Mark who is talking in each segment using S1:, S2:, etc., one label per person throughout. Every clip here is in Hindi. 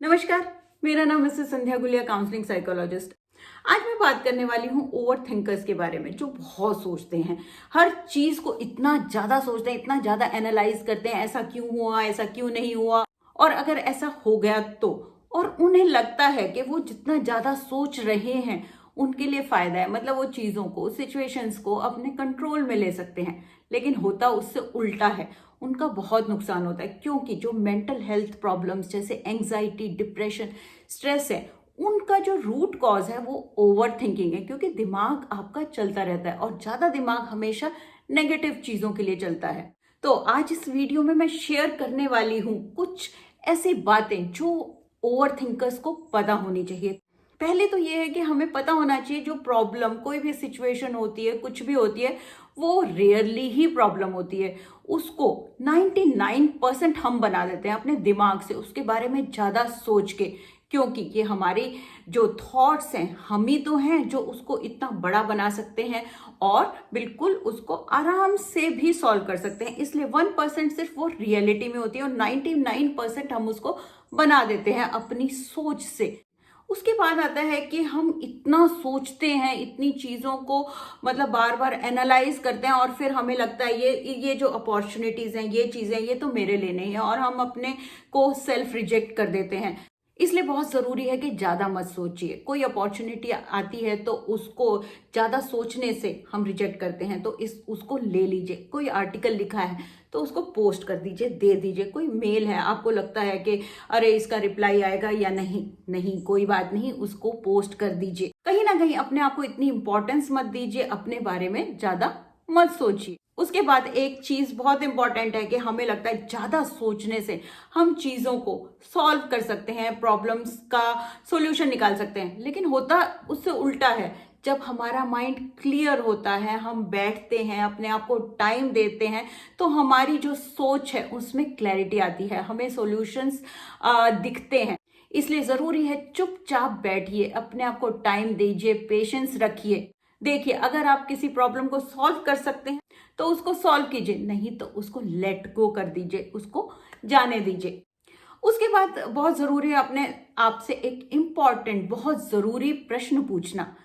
S1: नमस्कार, मेरा नाम मिसेस संध्या गुलिया, काउंसलिंग साइकोलॉजिस्ट। आज मैं बात करने वाली हूँ ओवर थिंकर्स के बारे में, जो बहुत सोचते हैं। हर चीज को इतना ज्यादा सोचते हैं, इतना ज्यादा एनालाइज करते हैं, ऐसा क्यों हुआ, ऐसा क्यों नहीं हुआ, और अगर ऐसा हो गया तो। और उन्हें लगता है कि वो जितना ज्यादा सोच रहे हैं उनके लिए फायदा है, मतलब वो चीजों को, सिचुएशंस को अपने कंट्रोल में ले सकते हैं। लेकिन होता उससे उल्टा है, उनका बहुत नुकसान होता है। क्योंकि जो मेंटल हेल्थ प्रॉब्लम्स जैसे एंजाइटी, डिप्रेशन, स्ट्रेस है, उनका जो रूट कॉज है वो ओवर थिंकिंग है। क्योंकि दिमाग आपका चलता रहता है और ज्यादा दिमाग हमेशा नेगेटिव चीजों के लिए चलता है। तो आज इस वीडियो में मैं शेयर करने वाली हूं कुछ ऐसी बातें जो ओवर थिंकर्स को पता होनी चाहिए। पहले तो ये है कि हमें पता होना चाहिए, जो प्रॉब्लम, कोई भी सिचुएशन होती है, कुछ भी होती है, वो रेयरली ही प्रॉब्लम होती है। उसको 99% हम बना देते हैं अपने दिमाग से, उसके बारे में ज्यादा सोच के। क्योंकि ये हमारी जो थॉट्स हैं, हम ही तो हैं जो उसको इतना बड़ा बना सकते हैं और बिल्कुल उसको आराम से भी सॉल्व कर सकते हैं। इसलिए 1% सिर्फ वो रियलिटी में होती है और 99% हम उसको बना देते हैं अपनी सोच से। उसके बाद आता है कि हम इतना सोचते हैं, इतनी चीजों को मतलब बार बार एनालाइज करते हैं, और फिर हमें लगता है ये जो अपॉर्चुनिटीज हैं, ये चीजें, ये तो मेरे लिए नहीं है, और हम अपने को सेल्फ रिजेक्ट कर देते हैं। इसलिए बहुत जरूरी है कि ज्यादा मत सोचिए। कोई अपॉर्चुनिटी आती है तो उसको ज्यादा सोचने से हम रिजेक्ट करते हैं, तो उसको ले लीजिए। कोई आर्टिकल लिखा है तो उसको पोस्ट कर दीजिए, दे दीजिए। कोई मेल है, आपको लगता है कि अरे इसका रिप्लाई आएगा या नहीं, नहीं कोई बात नहीं, उसको पोस्ट कर दीजिए। कहीं ना कहीं अपने आप को इतनी इंपॉर्टेंस मत दीजिए, अपने बारे में ज्यादा मत सोचिए। उसके बाद एक चीज बहुत इंपॉर्टेंट है कि हमें लगता है ज्यादा सोचने से हम चीजों को सॉल्व कर सकते हैं, प्रॉब्लम्स का सॉल्यूशन निकाल सकते हैं। लेकिन होता उससे उल्टा है। जब हमारा माइंड क्लियर होता है, हम बैठते हैं, अपने आप को टाइम देते हैं, तो हमारी जो सोच है उसमें क्लैरिटी आती है, हमें सॉल्यूशंस दिखते हैं। इसलिए जरूरी है चुपचाप बैठिए, अपने आप को टाइम दीजिए, पेशेंस रखिए। देखिए, अगर आप किसी प्रॉब्लम को सॉल्व कर सकते हैं तो उसको सॉल्व कीजिए, नहीं तो उसको लेट गो कर दीजिए, उसको जाने दीजिए। उसके बाद बहुत जरूरी है अपने आप से एक इम्पॉर्टेंट, बहुत जरूरी प्रश्न पूछना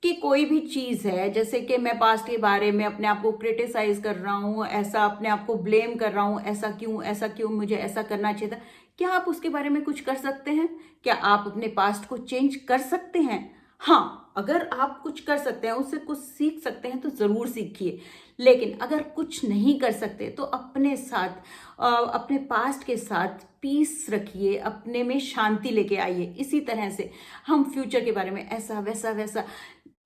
S1: कि कोई भी चीज है, जैसे कि मैं पास्ट के बारे में अपने आप को क्रिटिसाइज कर रहा हूं, ऐसा अपने आप को ब्लेम कर रहा हूं, ऐसा क्यों मुझे ऐसा करना चाहिए था। क्या आप उसके बारे में कुछ कर सकते हैं? क्या आप अपने पास्ट को चेंज कर सकते हैं? हाँ, अगर आप कुछ कर सकते हैं, उससे कुछ सीख सकते हैं तो जरूर सीखिए। लेकिन अगर कुछ नहीं कर सकते तो अपने साथ अपने पास्ट के साथ पीस रखिए, अपने में शांति लेके आइए। इसी तरह से हम फ्यूचर के बारे में ऐसा वैसा वैसा,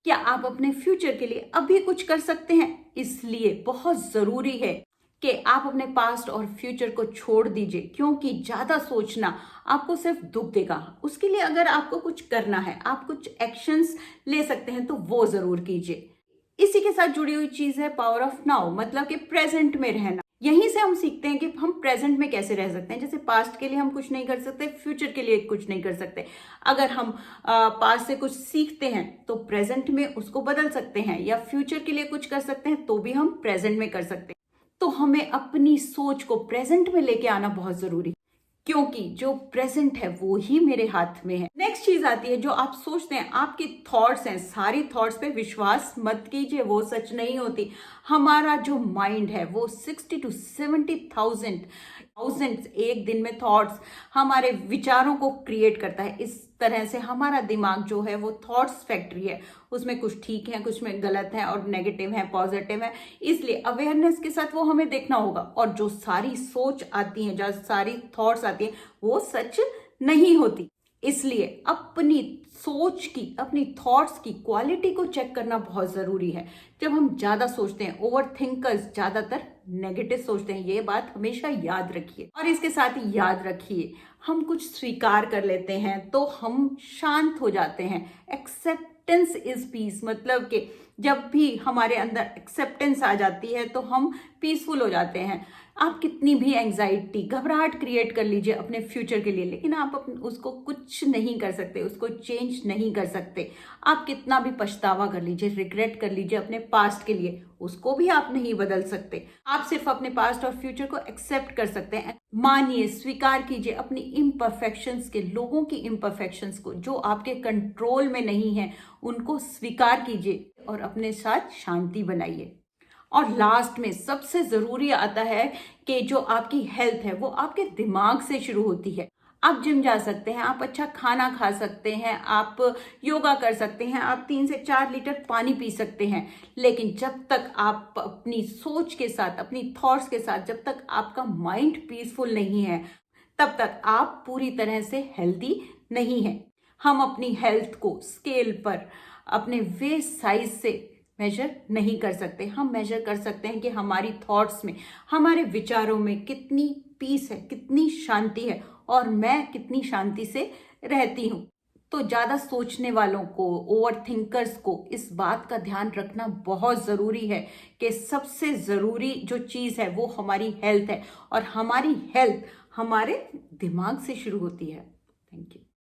S1: क्या आप अपने फ्यूचर के लिए अभी कुछ कर सकते हैं? इसलिए बहुत जरूरी है कि आप अपने पास्ट और फ्यूचर को छोड़ दीजिए। क्योंकि ज्यादा सोचना आपको सिर्फ दुख देगा। उसके लिए अगर आपको कुछ करना है, आप कुछ एक्शंस ले सकते हैं, तो वो जरूर कीजिए। इसी के साथ जुड़ी हुई चीज है पावर ऑफ नाउ, मतलब कि प्रेजेंट में रहना। यहीं से हम सीखते हैं कि हम प्रेजेंट में कैसे रह सकते हैं। जैसे पास्ट के लिए हम कुछ नहीं कर सकते, फ्यूचर के लिए कुछ नहीं कर सकते। अगर हम पास्ट से कुछ सीखते हैं तो प्रेजेंट में उसको बदल सकते हैं, या फ्यूचर के लिए कुछ कर सकते हैं तो भी हम प्रेजेंट में कर सकते हैं। तो हमें अपनी सोच को प्रेजेंट में लेके आना बहुत जरूरी है, क्योंकि जो प्रेजेंट है वो ही मेरे हाथ में है। नेक्स्ट चीज आती है, जो आप सोचते हैं, आपकी थॉट्स हैं, सारी थॉट्स पे विश्वास मत कीजिए, वो सच नहीं होती। हमारा जो माइंड है वो 60 to 70,000 एक दिन में थॉट्स, हमारे विचारों को क्रिएट करता है। इस तरह से हमारा दिमाग जो है वो थॉट्स फैक्ट्री है, उसमें कुछ ठीक है, कुछ में गलत है, और नेगेटिव है, पॉजिटिव है। इसलिए अवेयरनेस के साथ वो हमें देखना होगा। और जो सारी सोच आती है, जो सारी थॉट्स आती है, वो सच नहीं होती। इसलिए अपनी सोच की, अपनी थॉट्स की क्वालिटी को चेक करना बहुत जरूरी है। जब हम ज्यादा सोचते हैं, ओवर थिंकर्स ज्यादातर नेगेटिव सोचते हैं, ये बात हमेशा याद रखिए। और इसके साथ ही याद रखिए, हम कुछ स्वीकार कर लेते हैं तो हम शांत हो जाते हैं। एक्सेप्टेंस इज पीस, मतलब कि जब भी हमारे अंदर एक्सेप्टेंस आ जाती है तो हम पीसफुल हो जाते हैं। आप कितनी भी एंजाइटी, घबराहट क्रिएट कर लीजिए अपने फ्यूचर के लिए, लेकिन आप उसको कुछ नहीं कर सकते, उसको चेंज नहीं कर सकते। आप कितना भी पछतावा कर लीजिए, रिग्रेट कर लीजिए अपने पास्ट के लिए, उसको भी आप नहीं बदल सकते। आप सिर्फ अपने पास्ट और फ्यूचर को एक्सेप्ट कर सकते हैं। मानिए, स्वीकार कीजिए अपनी इम्परफेक्शंस के, लोगों की इम्परफेक्शंस को, जो आपके कंट्रोल में नहीं है उनको स्वीकार कीजिए और अपने साथ शांति बनाइए। और लास्ट में सबसे जरूरी आता है कि जो आपकी हेल्थ है वो आपके दिमाग से शुरू होती है। आप जिम जा सकते हैं, आप अच्छा खाना खा सकते हैं, आप योगा कर सकते हैं, आप 3 से 4 लीटर पानी पी सकते हैं, लेकिन जब तक आप अपनी सोच के साथ, अपनी थॉट्स के साथ, जब तक आपका माइंड पीसफुल नहीं है, तब तक आप पूरी तरह से हेल्दी नहीं है। हम अपनी हेल्थ को स्केल पर अपने वेस्ट साइज से मेजर नहीं कर सकते। हम मेजर कर सकते हैं कि हमारी थॉट्स में, हमारे विचारों में कितनी पीस है, कितनी शांति है, और मैं कितनी शांति से रहती हूँ। तो ज़्यादा सोचने वालों को, ओवर थिंकर्स को इस बात का ध्यान रखना बहुत ज़रूरी है कि सबसे ज़रूरी जो चीज़ है वो हमारी हेल्थ है, और हमारी हेल्थ हमारे दिमाग से शुरू होती है। Thank you.